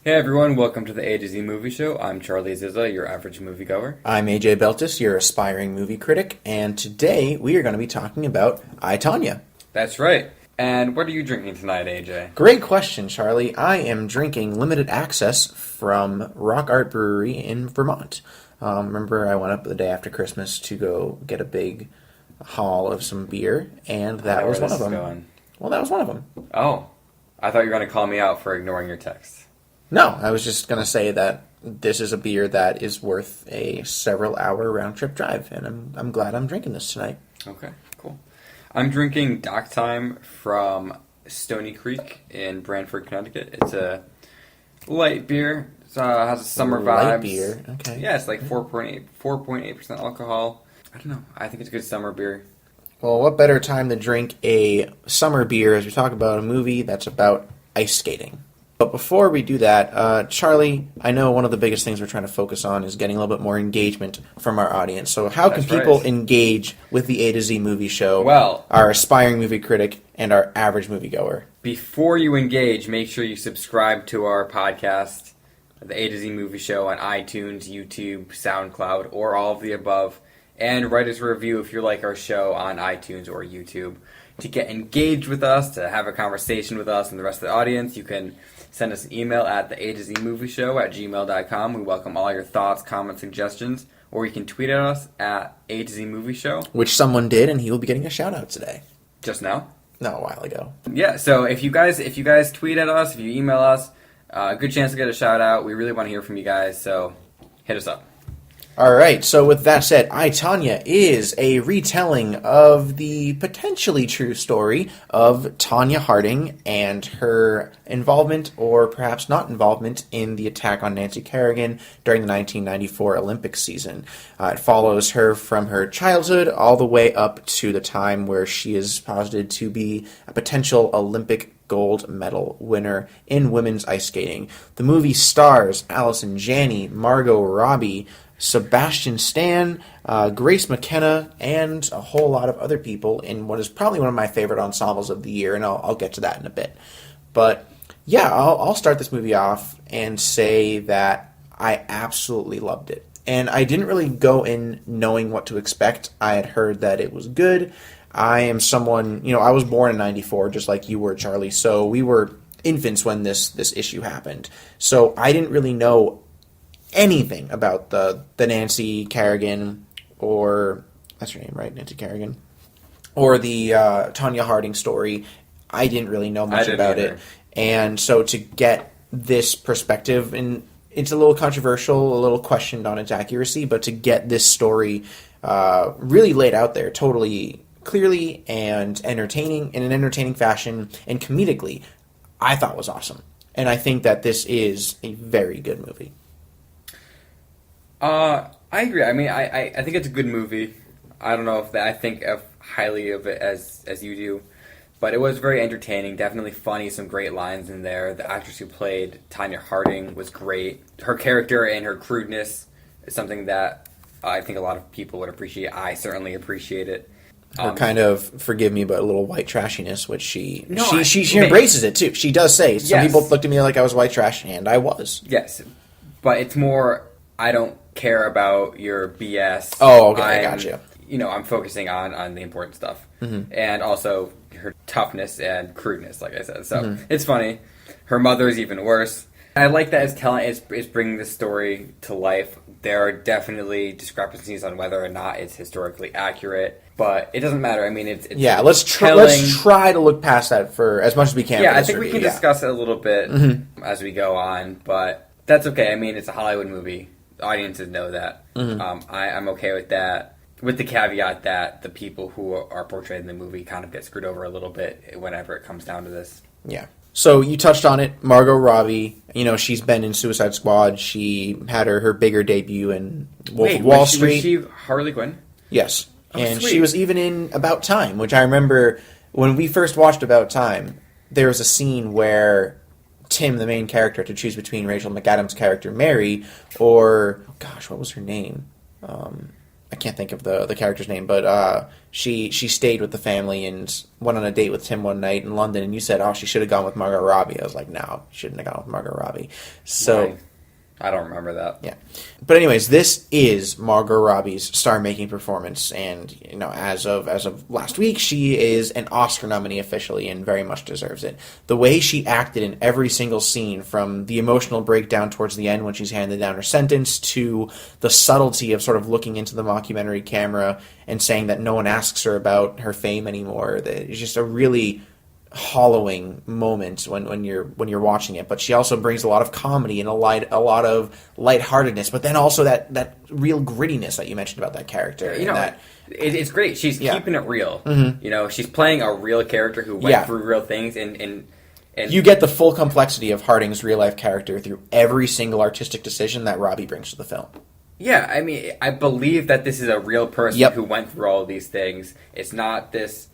Hey everyone, welcome to the A to Z Movie Show. I'm Charlie Zizza, your average moviegoer. I'm AJ Beltis, your aspiring movie critic, and today we are going to be talking about I, Tonya. That's right. And what are you drinking tonight, AJ? Great question, Charlie. I am drinking limited access from Rock Art Brewery in Vermont. Remember, I went up the day after Christmas to go get a big haul of some beer, and that was one of them. Well, that was one of them. Oh, I thought you were going to call me out for ignoring your text. No, I was just going to say that this is a beer that is worth a several-hour round-trip drive, and I'm glad I'm drinking this tonight. Okay, cool. I'm drinking Dock Time from Stony Creek in Branford, Connecticut. It's a light beer. It has a summer vibes. Light beer, okay. Yeah, it's like 4.8% alcohol. I don't know. I think it's a good summer beer. Well, what better time to drink a summer beer as we talk about a movie that's about ice skating? But before we do that, Charlie, I know one of the biggest things we're trying to focus on is getting a little bit more engagement from our audience. So how can people engage with the A to Z Movie Show, well, our aspiring movie critic, and our average moviegoer? Before you engage, make sure you subscribe to our podcast, the A to Z Movie Show, on iTunes, YouTube, SoundCloud, or all of the above. And write us a review if you like our show on iTunes or YouTube. To get engaged with us, to have a conversation with us and the rest of the audience, you can send us an email at the A to Z Movie Show at gmail.com. We welcome all your thoughts, comments, suggestions. Or you can tweet at us at A to Z Movie Show. Which someone did, and he will be getting a shout-out today. Just now? No, a while ago. Yeah, so if you guys tweet at us, if you email us, good chance to get a shout-out. We really want to hear from you guys, so hit us up. All right, so with that said, I, Tonya is a retelling of the potentially true story of Tonya Harding and her involvement, or perhaps not involvement, in the attack on Nancy Kerrigan during the 1994 Olympic season. It follows her from her childhood all the way up to the time where she is posited to be a potential Olympic gold medal winner in women's ice skating. The movie stars Allison Janney, Margot Robbie, Sebastian Stan, Grace McKenna, and a whole lot of other people in what is probably one of my favorite ensembles of the year, and I'll get to that in a bit. But yeah, I'll start this movie off and say that I absolutely loved it. And I didn't really go in knowing what to expect. I had heard that it was good. I am someone, I was born in 94, just like you were, Charlie, so we were infants when this issue happened. So I didn't really know anything about the Nancy Kerrigan, or that's her name, right? Nancy Kerrigan, or the Tonya Harding story. I didn't really know much about it, and so to get this perspective, and it's a little controversial, a little questioned on its accuracy, but to get this story really laid out there, totally clearly and entertaining in an entertaining fashion and comedically, I thought was awesome, and I think that this is a very good movie. I agree. I mean, I think it's a good movie. I don't know if I think highly of it as you do, but it was very entertaining. Definitely funny. Some great lines in there. The actress who played Tonya Harding was great. Her character and her crudeness is something that I think a lot of people would appreciate. I certainly appreciate it. Her kind of, forgive me, but a little white trashiness, which she embraces it too. She does say, some people looked at me like I was white trash, and I was. Yes, but it's more, I don't care about your BS. Oh, okay, I got you. I'm focusing on the important stuff. Mm-hmm. And also her toughness and crudeness, like I said. So It's funny. Her mother is even worse. I like that it's bringing the story to life. There are definitely discrepancies on whether or not it's historically accurate, but it doesn't matter. I mean, it's let's try to look past that for as much as we can. Yeah, I think we can discuss it a little bit as we go on, but that's okay. I mean, it's a Hollywood movie. Audiences know that. I'm okay with that, with the caveat that the people who are portrayed in the movie kind of get screwed over a little bit whenever it comes down to this. Yeah. So you touched on it, Margot Robbie. She's been in Suicide Squad. She had her bigger debut in Wolf of Wall Street. Was she Harley Quinn? Yes. Oh, and sweet. She was even in About Time, which I remember when we first watched About Time, there was a scene where Tim, the main character, to choose between Rachel McAdams' character Mary or, what was her name? I can't think of the character's name, but she stayed with the family and went on a date with Tim one night in London, and you said, oh, she should have gone with Margot Robbie. I was like, no, she shouldn't have gone with Margot Robbie. So... Why? I don't remember that. Yeah. But anyways, this is Margot Robbie's star-making performance, and as of last week, she is an Oscar nominee officially and very much deserves it. The way she acted in every single scene, from the emotional breakdown towards the end when she's handed down her sentence, to the subtlety of sort of looking into the mockumentary camera and saying that no one asks her about her fame anymore. It's just a really hollowing moment when you're watching it, but she also brings a lot of comedy and a lot of lightheartedness, but then also that real grittiness that you mentioned about that character. It's great. She's keeping it real. Mm-hmm. She's playing a real character who went through real things, and you get the full complexity of Harding's real life character through every single artistic decision that Robbie brings to the film. Yeah, I mean, I believe that this is a real person who went through all these things. It's not this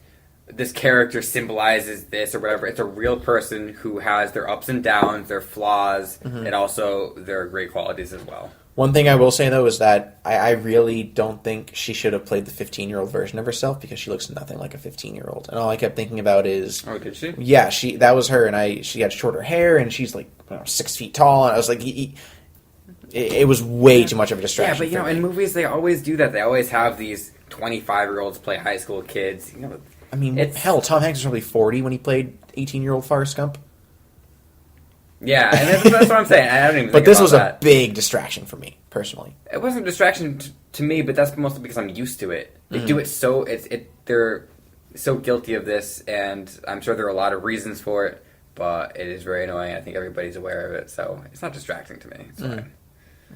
character symbolizes this or whatever. It's a real person who has their ups and downs, their flaws, and also their great qualities as well. One thing I will say, though, is that I really don't think she should have played the 15-year-old version of herself, because she looks nothing like a 15-year-old. And all I kept thinking about is... Oh, did she? Yeah, that was her, and she had shorter hair, and she's like 6 feet tall, and I was like... It was way too much of a distraction. Yeah, but in movies, they always do that. They always have these 25-year-olds play high school kids, I mean, hell, Tom Hanks was probably 40 when he played 18-year-old Forrest Gump. Yeah, and that's what I'm saying. I don't even. But this was a big distraction for me, personally. It wasn't a distraction to me, but that's mostly because I'm used to it. They do it so they're so guilty of this, and I'm sure there are a lot of reasons for it, but it is very annoying. I think everybody's aware of it, so it's not distracting to me. It's fine.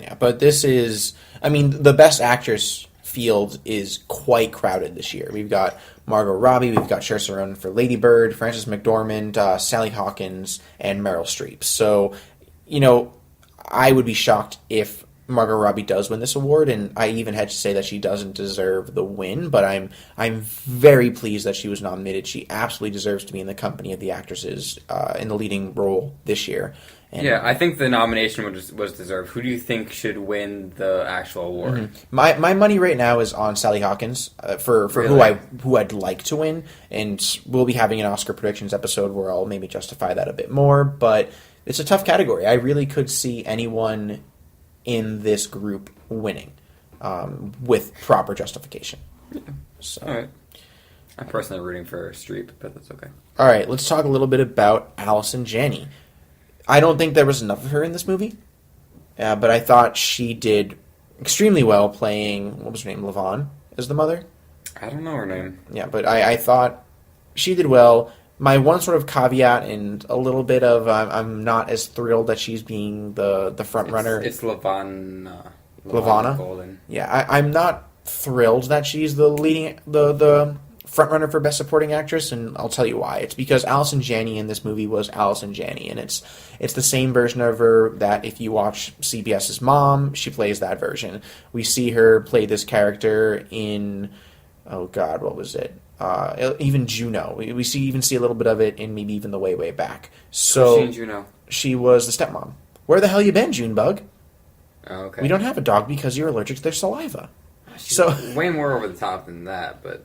Yeah, but this is, I mean, the Best Actress field is quite crowded this year. We've got Margot Robbie, we've got Saoirse Ronan for Lady Bird, Frances McDormand, Sally Hawkins, and Meryl Streep. So, I would be shocked if Margot Robbie does win this award, and I even had to say that she doesn't deserve the win, but I'm very pleased that she was nominated. She absolutely deserves to be in the company of the actresses in the leading role this year. And I think the nomination was deserved. Who do you think should win the actual award? Mm-hmm. My money right now is on Sally Hawkins for really? who I'd like to win, and we'll be having an Oscar predictions episode where I'll maybe justify that a bit more. But it's a tough category. I really could see anyone in this group winning with proper justification. Yeah. So. All right. I'm personally rooting for Streep, but that's okay. All right, let's talk a little bit about Allison Janney. I don't think there was enough of her in this movie, but I thought she did extremely well playing, what was her name, Levon as the mother? I don't know her name. Yeah, but I thought she did well. My one sort of caveat and a little bit of I'm not as thrilled that she's being the front runner. It's Levana Golden. Yeah, I'm not thrilled that she's the leading the front runner for Best Supporting Actress, and I'll tell you why. It's because Allison Janney in this movie was Allison Janney, and it's the same version of her that if you watch CBS's Mom, she plays that version. We see her play this character in, oh God, what was it? Even Juno. We even see a little bit of it in maybe even The Way, Way Back. So Who's seen Juno? She was the stepmom. Where the hell you been, Junebug? Oh, okay. We don't have a dog because you're allergic to their saliva. She's way more over the top than that, but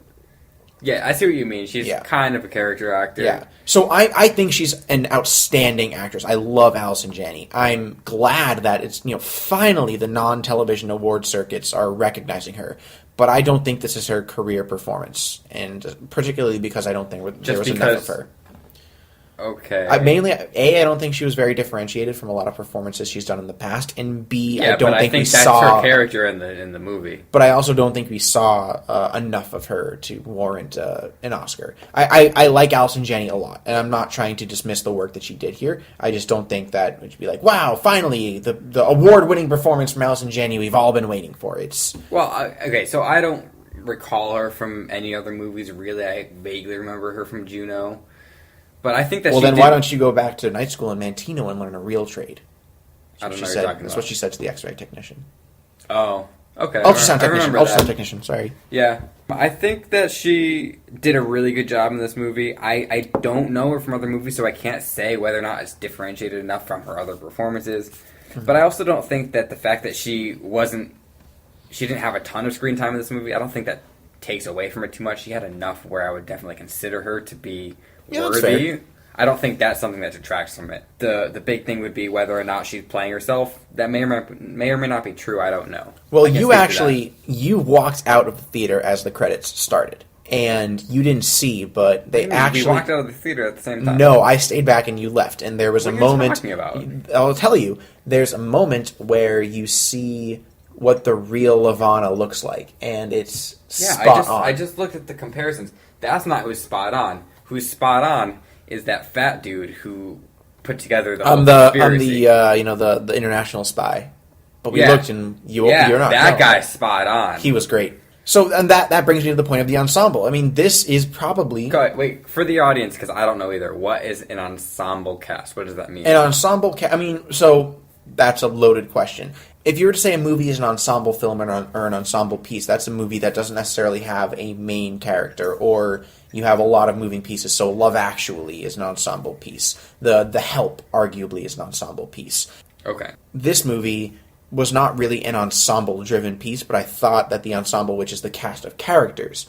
yeah, I see what you mean. She's kind of a character actor. Yeah. So I think she's an outstanding actress. I love Allison Janney. I'm glad that it's finally the non-television award circuits are recognizing her. But I don't think this is her career performance, and particularly because I don't think there was enough of her. Okay. Mainly, A, I don't think she was very differentiated from a lot of performances she's done in the past, and B, I don't think we that's saw her character in the movie. But I also don't think we saw enough of her to warrant an Oscar. I like Allison Janney a lot, and I'm not trying to dismiss the work that she did here. I just don't think that it should be like, wow, finally, the award-winning performance from Allison Janney we've all been waiting for. Okay, so I don't recall her from any other movies, really. I vaguely remember her from Juno. But I think that why don't you go back to night school in Mantino and learn a real trade? I don't know what you're talking about. That's what she said to the X-ray technician. Oh, okay. Ultrasound technician, sorry. Yeah. I think that she did a really good job in this movie. I don't know her from other movies, so I can't say whether or not it's differentiated enough from her other performances. Mm-hmm. But I also don't think that the fact that she wasn't she didn't have a ton of screen time in this movie. I don't think that takes away from it too much. She had enough where I would definitely consider her to be worthy. I don't think that's something that detracts from it. The big thing would be whether or not she's playing herself. That may or may not be true. I don't know. Well, you walked out of the theater as the credits started, and you didn't see, but they actually... We walked out of the theater at the same time. No, I stayed back and you left, and there was a moment... What are you talking about? I'll tell you. There's a moment where you see what the real Ivana looks like, and it's spot on. I just looked at the comparisons. That's not who's spot on. Who's spot on is that fat dude who put together the whole conspiracy. The international spy. But we looked and you're not. That guy's spot on. He was great. So, and that brings me to the point of the ensemble. I mean, this is probably... Wait, for the audience, because I don't know either. What is an ensemble cast? What does that mean? An ensemble cast... so that's a loaded question. If you were to say a movie is an ensemble film or an ensemble piece, that's a movie that doesn't necessarily have a main character, or you have a lot of moving pieces. So Love Actually is an ensemble piece. The Help, arguably, is an ensemble piece. Okay. This movie was not really an ensemble-driven piece, but I thought that the ensemble, which is the cast of characters,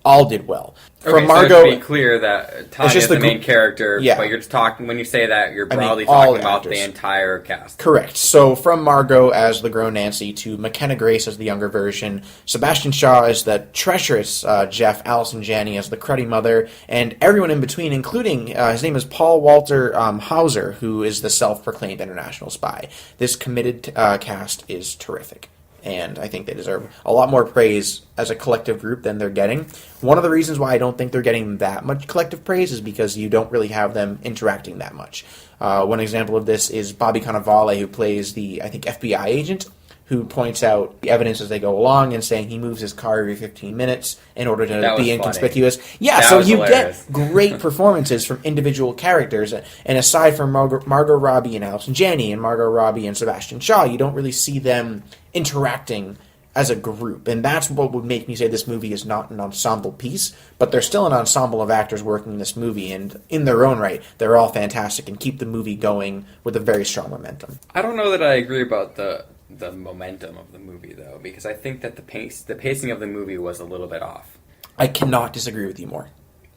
all did well. Okay, Margot, so to be clear that Tonya is the main character, yeah. But you're just talking, when you say that, you're broadly talking about the entire cast. Correct. So from Margot as the grown Nancy to McKenna Grace as the younger version, Sebastian Shaw as the treacherous Jeff, Allison Janney as the cruddy mother, and everyone in between, including, his name is Paul Walter Hauser, who is the self-proclaimed international spy. This committed cast is terrific. And I think they deserve a lot more praise as a collective group than they're getting. One of the reasons why I don't think they're getting that much collective praise is because you don't really have them interacting that much. One example of this is Bobby Cannavale, who plays the, I think, FBI agent, who points out the evidence as they go along and saying he moves his car every 15 minutes in order to be inconspicuous. Yeah, so you get great performances from individual characters. And aside from Margot Robbie and Allison Janney and Margot Robbie and Sebastian Shaw, you don't really see them interacting as a group. And that's what would make me say this movie is not an ensemble piece, but they're still an ensemble of actors working in this movie, and in their own right, they're all fantastic and keep the movie going with a very strong momentum. I don't know that I agree about the momentum of the movie, though, because I think that the pacing of the movie was a little bit off. I cannot disagree with you more.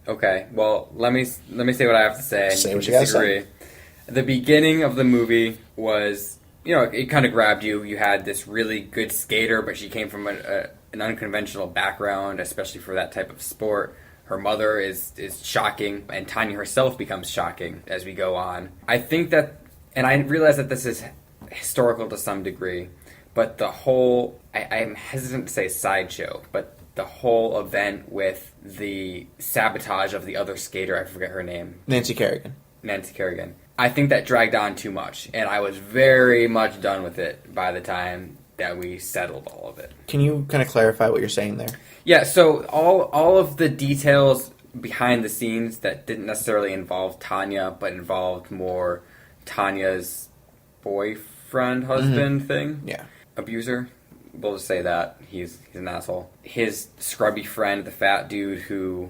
Okay, well, let me say what I have to say. Say what you gotta say. The beginning of the movie was, it kind of grabbed you. You had this really good skater, but she came from an unconventional background, especially for that type of sport. Her mother is shocking, and Tonya herself becomes shocking as we go on. I think that, and I realize that this is historical to some degree, but the whole, I'm hesitant to say sideshow, but the whole event with the sabotage of the other skater, I forget her name. Nancy Kerrigan. I think that dragged on too much, and I was very much done with it by the time that we settled all of it. Can you kind of clarify what you're saying there? Yeah, so all of the details behind the scenes that didn't necessarily involve Tonya, but involved more Tanya's boyfriend, husband thing. Yeah. Abuser. We'll just say that. He's an asshole. His scrubby friend, the fat dude who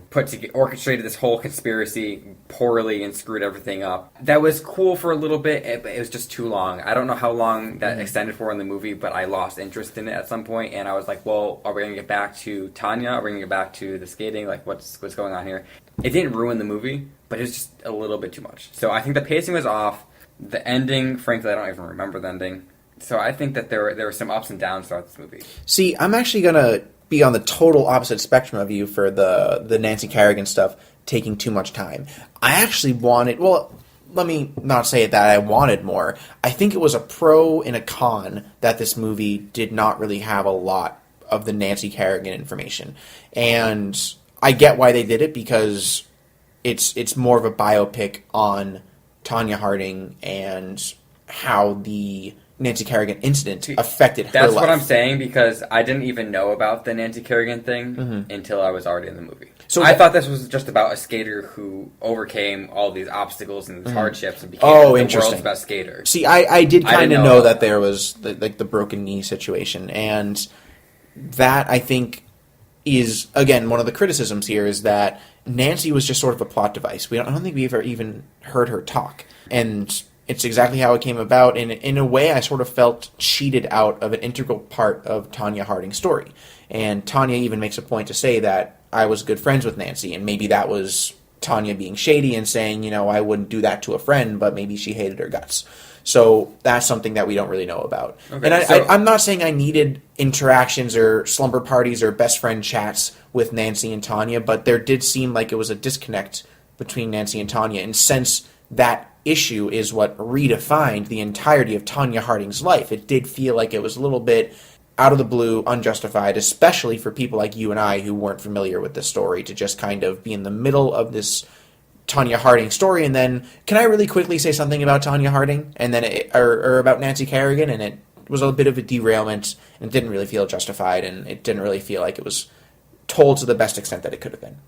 orchestrated this whole conspiracy poorly and screwed everything up. That was cool for a little bit, but it was just too long. I don't know how long that extended for in the movie, but I lost interest in it at some point, and I was like, well, are we going to get back to Tonya? Are we going to get back to the skating? Like, what's going on here? It didn't ruin the movie, but it was just a little bit too much. So I think the pacing was off. The ending, frankly, I don't even remember the ending. So I think that there were some ups and downs throughout this movie. See, I'm actually going to be on the total opposite spectrum of you for the Nancy Kerrigan stuff taking too much time. I actually wanted, well, let me not say that I wanted more. I think it was a pro and a con that this movie did not really have a lot of the Nancy Kerrigan information. And I get why they did it, because it's more of a biopic on Tonya Harding and how the Nancy Kerrigan incident affected her life. That's what I'm saying, because I didn't even know about the Nancy Kerrigan thing until I was already in the movie. So I thought this was just about a skater who overcame all these obstacles and these hardships and became the world's best skater. See, I did kind of know that there was the broken knee situation, and that, I think, is, again, one of the criticisms here is that Nancy was just sort of a plot device. I don't think we ever even heard her talk. And It's exactly how it came about, and in a way I sort of felt cheated out of an integral part of Tonya Harding's story. And Tonya even makes a point to say that I was good friends with Nancy, and maybe that was Tonya being shady and saying, you know, I wouldn't do that to a friend, but maybe she hated her guts. So that's something that we don't really know about. Okay, and I'm not saying I needed interactions or slumber parties or best friend chats with Nancy and Tonya, but there did seem like it was a disconnect between Nancy and Tonya. And since that issue is what redefined the entirety of Tonya Harding's life, it did feel like it was a little bit out of the blue, unjustified, especially for people like you and I who weren't familiar with this story, to just kind of be in the middle of this Tonya Harding story. And then, can I really quickly say something about Tonya Harding? And then, or about Nancy Kerrigan? And it was a bit of a derailment, and it didn't really feel justified, and it didn't really feel like it was told to the best extent that it could have been.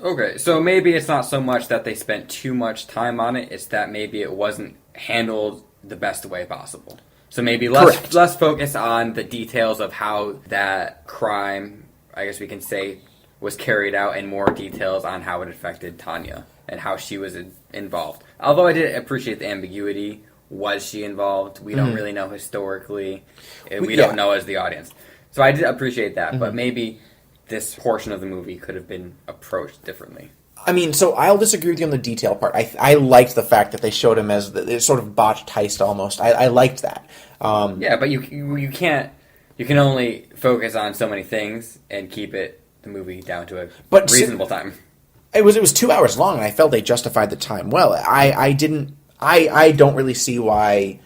Okay, so maybe it's not so much that they spent too much time on it, it's that maybe it wasn't handled the best way possible. So maybe less focus on the details of how that crime, I guess we can say, was carried out, and more details on how it affected Tonya and how she was involved. Although I did appreciate the ambiguity. Was she involved? We don't really know historically. We don't know as the audience. So I did appreciate that, but maybe this portion of the movie could have been approached differently. I mean, so I'll disagree with you on the detail part. I liked the fact that they showed him as the sort of botched heist almost. I liked that. Yeah, but you can't. You can only focus on so many things and keep the movie down to a reasonable time. It was 2 hours long, and I felt they justified the time well. I don't really see why.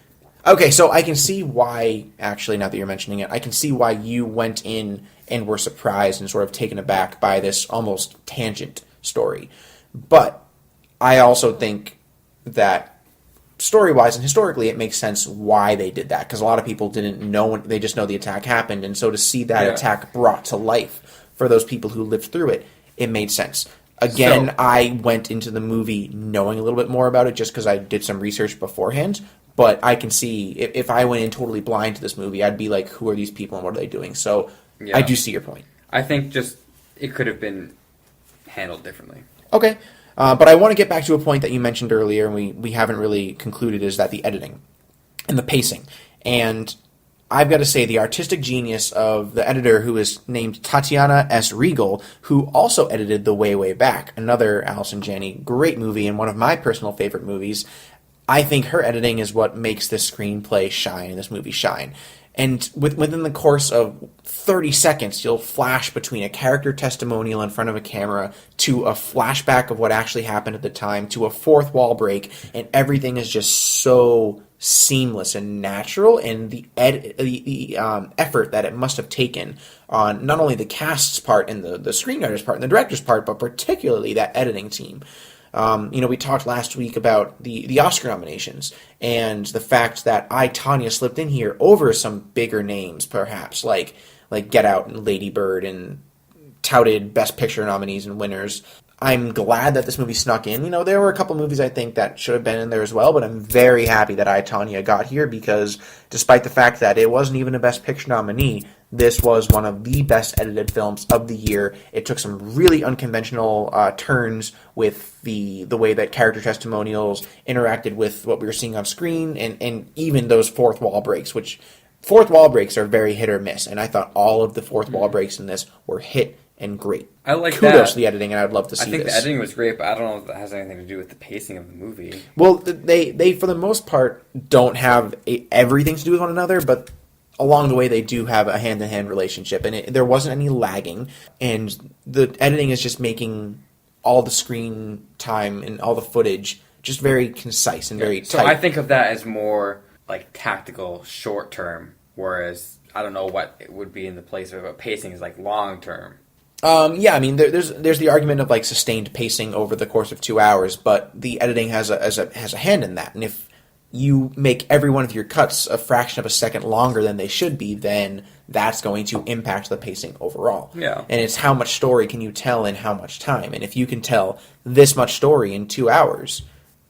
Okay, so I can see why. Actually, now that you're mentioning it, I can see why you went in and were surprised and sort of taken aback by this almost tangent story. But I also think that story-wise and historically it makes sense why they did that, because a lot of people didn't know, they just know the attack happened, and so to see that attack brought to life for those people who lived through it, it made sense. Again, I went into the movie knowing a little bit more about it just because I did some research beforehand, but I can see, if I went in totally blind to this movie, I'd be like, who are these people and what are they doing? So I do see your point. I think just it could have been handled differently. Okay. But I want to get back to a point that you mentioned earlier, and we haven't really concluded, is that the editing and the pacing. And I've got to say, the artistic genius of the editor, who is named Tatiana S. Regal, who also edited The Way, Way Back, another Allison Janney great movie and one of my personal favorite movies. I think her editing is what makes this screenplay shine and this movie shine. And within the course of 30 seconds, you'll flash between a character testimonial in front of a camera to a flashback of what actually happened at the time to a fourth wall break, and everything is just so seamless and natural. And the effort that it must have taken on not only the cast's part and the screenwriter's part and the director's part, but particularly that editing team. We talked last week about the Oscar nominations and the fact that Tonya slipped in here over some bigger names, perhaps, like Get Out and Lady Bird and touted Best Picture nominees and winners. I'm glad that this movie snuck in. There were a couple movies I think that should have been in there as well, but I'm very happy that Tonya got here, because despite the fact that it wasn't even a Best Picture nominee, this was one of the best edited films of the year. It took some really unconventional turns with the way that character testimonials interacted with what we were seeing on screen, and even those fourth wall breaks, which fourth wall breaks are very hit or miss, and I thought all of the fourth wall breaks in this were hit and great. I like Kudos to the editing, and I'd love to see this. I think the editing was great, but I don't know if that has anything to do with the pacing of the movie. Well, they for the most part don't have everything to do with one another, but along the way they do have a hand-in-hand relationship, and there wasn't any lagging, and the editing is just making all the screen time and all the footage just very concise and very tight. So I think of that as more like tactical, short-term, whereas I don't know what it would be in the place of pacing is like long-term. There's the argument of like sustained pacing over the course of 2 hours, but the editing has a hand in that. And if you make every one of your cuts a fraction of a second longer than they should be, then that's going to impact the pacing overall. Yeah. And it's how much story can you tell in how much time. And if you can tell this much story in 2 hours,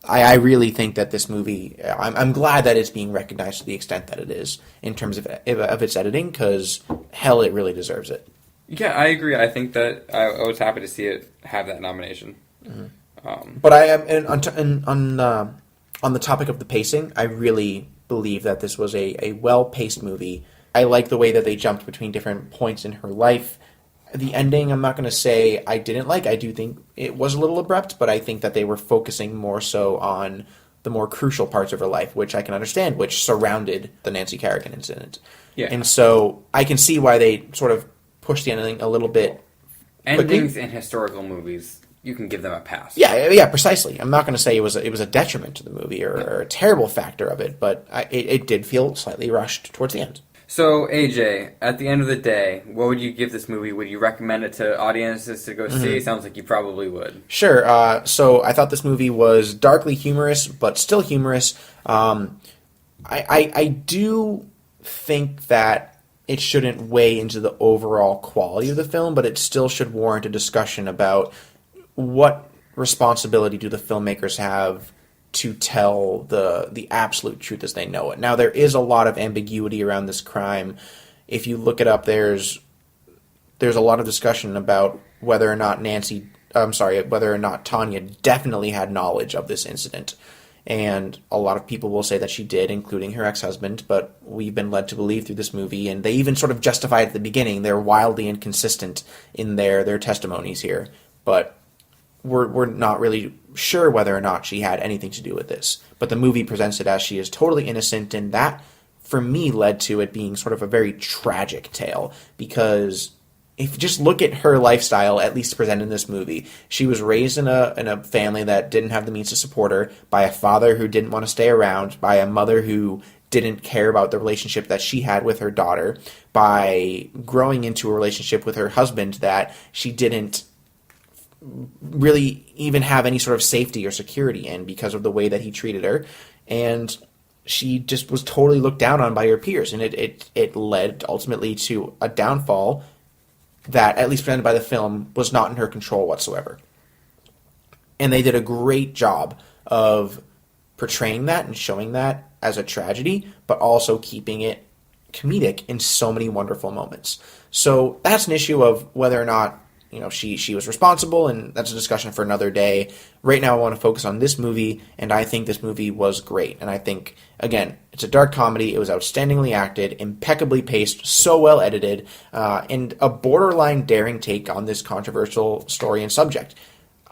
I really think that this movie, I'm glad that it's being recognized to the extent that it is in terms of its editing, because hell, it really deserves it. Yeah, I agree. I think that I was happy to see it have that nomination. But I am on the topic of the pacing, I really believe that this was a well-paced movie. I like the way that they jumped between different points in her life. The ending, I'm not going to say I didn't like. I do think it was a little abrupt, but I think that they were focusing more so on the more crucial parts of her life, which I can understand, which surrounded the Nancy Kerrigan incident. Yeah. And so I can see why they sort of pushed the ending a little bit Endings quickly. in historical movies, you can give them a pass. Yeah, precisely. I'm not going to say it was a detriment to the movie or a terrible factor of it, but it did feel slightly rushed towards the end. So, AJ, at the end of the day, what would you give this movie? Would you recommend it to audiences to go see? Sounds like you probably would. Sure. So I thought this movie was darkly humorous, but still humorous. I do think that it shouldn't weigh into the overall quality of the film, but it still should warrant a discussion about what responsibility do the filmmakers have to tell the absolute truth as they know it. Now, there is a lot of ambiguity around this crime. If you look it up, there's a lot of discussion about whether or not whether or not Tonya definitely had knowledge of this incident. And a lot of people will say that she did, including her ex-husband, but we've been led to believe through this movie, and they even sort of justify it at the beginning. They're wildly inconsistent in their testimonies here, but we're not really sure whether or not she had anything to do with this. But the movie presents it as she is totally innocent, and that, for me, led to it being sort of a very tragic tale, because if you just look at her lifestyle, at least presented in this movie, she was raised in a family that didn't have the means to support her, by a father who didn't want to stay around, by a mother who didn't care about the relationship that she had with her daughter, by growing into a relationship with her husband that she didn't really even have any sort of safety or security in because of the way that he treated her. And she just was totally looked down on by her peers, and it led ultimately to a downfall that, at least presented by the film, was not in her control whatsoever. And they did a great job of portraying that and showing that as a tragedy, but also keeping it comedic in so many wonderful moments. So that's an issue of whether or not she was responsible, and that's a discussion for another day. Right now I want to focus on this movie, and I think this movie was great. And I think, again, it's a dark comedy. It was outstandingly acted, impeccably paced, so well edited, and a borderline daring take on this controversial story and subject.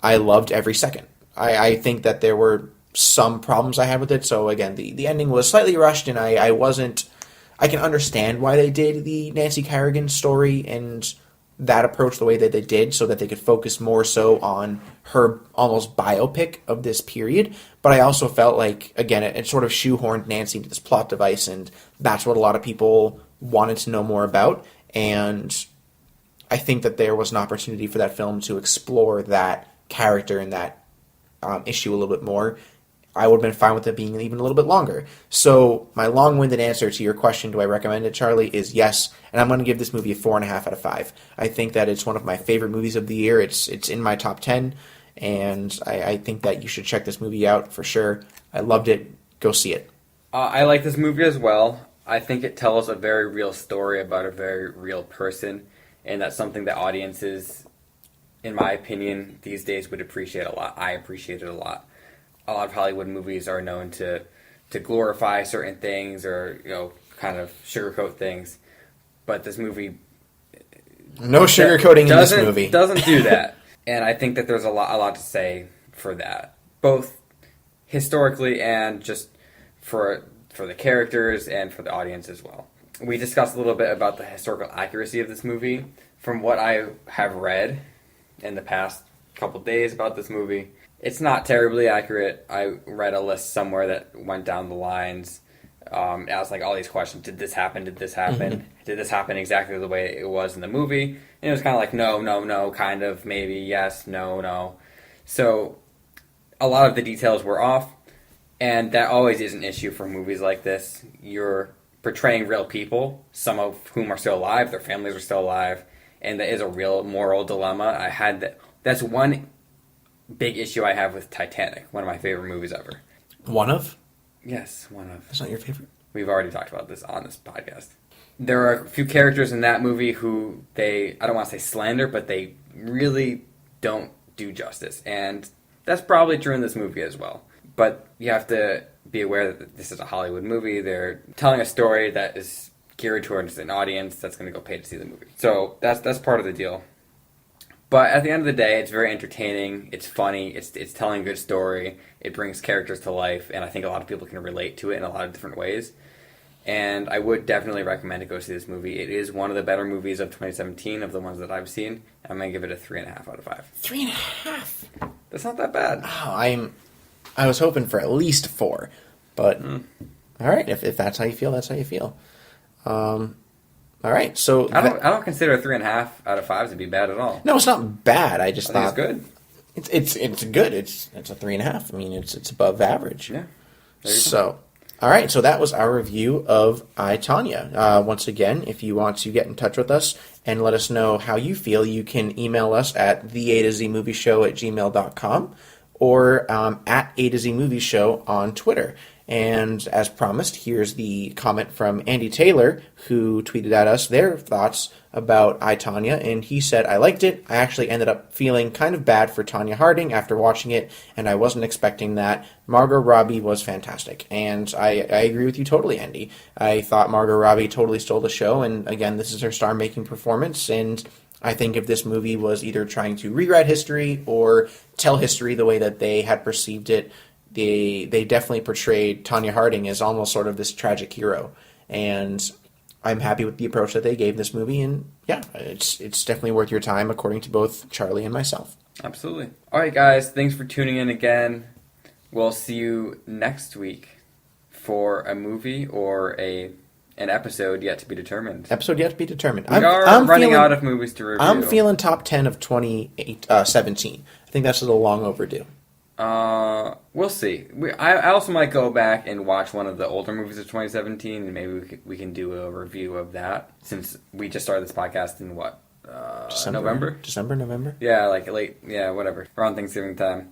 I loved every second. I think that there were some problems I had with it. So again, the ending was slightly rushed, and I can understand why they did the Nancy Kerrigan story and that approach the way that they did, so that they could focus more so on her almost biopic of this period. But I also felt like, again, it sort of shoehorned Nancy into this plot device, and that's what a lot of people wanted to know more about. And I think that there was an opportunity for that film to explore that character and that issue a little bit more. I would have been fine with it being even a little bit longer. So my long-winded answer to your question, do I recommend it, Charlie, is yes. And I'm going to give this movie a 4.5 out of 5. I think that it's one of my favorite movies of the year. It's in my top 10, and I think that you should check this movie out for sure. I loved it. Go see it. I like this movie as well. I think it tells a very real story about a very real person, and that's something that audiences, in my opinion, these days would appreciate a lot. I appreciate it a lot. A lot of Hollywood movies are known to glorify certain things or kind of sugarcoat things, but this movie no sugarcoating in this movie doesn't do that, and I think that there's a lot to say for that, both historically and just for the characters and for the audience as well. We discussed a little bit about the historical accuracy of this movie. From what I have read in the past couple days about this movie, it's not terribly accurate. I read a list somewhere that went down the lines, asked like all these questions. Did this happen? Did this happen? Mm-hmm. Did this happen exactly the way it was in the movie? And it was kind of like, no, kind of, maybe, yes, no. So a lot of the details were off, and that always is an issue for movies like this. You're portraying real people, some of whom are still alive, their families are still alive, and that is a real moral dilemma. That's one big issue I have with Titanic, one of my favorite movies ever. One of? Yes, one of. That's not your favorite? We've already talked about this on this podcast. There are a few characters in that movie who I don't want to say slander, but they really don't do justice. And that's probably true in this movie as well. but you have to be aware that this is a Hollywood movie. They're telling a story that is geared towards an audience that's going to go pay to see the movie. So that's part of the deal. But at the end of the day, it's very entertaining. It's funny. It's telling a good story. It brings characters to life, and I think a lot of people can relate to it in a lot of different ways. And I would definitely recommend to go see this movie. It is one of the better movies of 2017 of the ones that I've seen. I'm going to give it a 3.5 out of 5. 3.5? That's not that bad. Oh, I was hoping for at least 4. But, all right, if that's how you feel, that's how you feel. All right, so... I don't consider a 3.5 out of 5 to be bad at all. No, it's not bad. I just thought... think it's good. It's good. It's a 3.5. I mean, it's above average. Yeah. So... All right, so that was our review of I, Tonya. Once again, if you want to get in touch with us and let us know how you feel, you can email us at theA2ZMovieshow@gmail.com or at A to Z Movie Show on Twitter. And as promised, here's the comment from Andy Taylor, who tweeted at us their thoughts about I, Tonya, and he said, I liked it. I actually ended up feeling kind of bad for Tonya Harding after watching it, and I wasn't expecting that. Margot Robbie was fantastic, and I agree with you totally, Andy. I thought Margot Robbie totally stole the show, and again, this is her star-making performance, and I think if this movie was either trying to rewrite history or tell history the way that they had perceived it, they definitely portrayed Tonya Harding as almost sort of this tragic hero, and I'm happy with the approach that they gave this movie, and yeah, it's definitely worth your time, according to both Charlie and myself. Absolutely. All right, guys, thanks for tuning in again. We'll see you next week for a movie or an episode yet to be determined. Episode yet to be determined. I'm running out of movies to review. I'm feeling top 10 of 2017. I think that's a little long overdue. We'll see. I also might go back and watch one of the older movies of 2017, and maybe we can do a review of that, since we just started this podcast in November? November? Yeah, like late, whatever, around Thanksgiving time.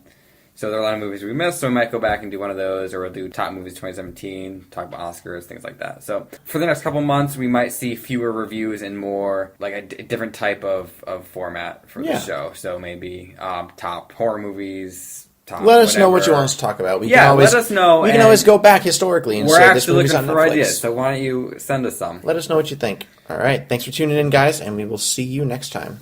So there are a lot of movies we missed, so we might go back and do one of those, or we'll do top movies 2017, talk about Oscars, things like that. So for the next couple months, we might see fewer reviews and more, like a different type of format for the show. So maybe top horror movies. Let us know what you want us to talk about. We can always, let us know. We can always go back historically and say this movie's on Netflix. We're actually looking for ideas, so why don't you send us some? Let us know what you think. All right, thanks for tuning in, guys, and we will see you next time.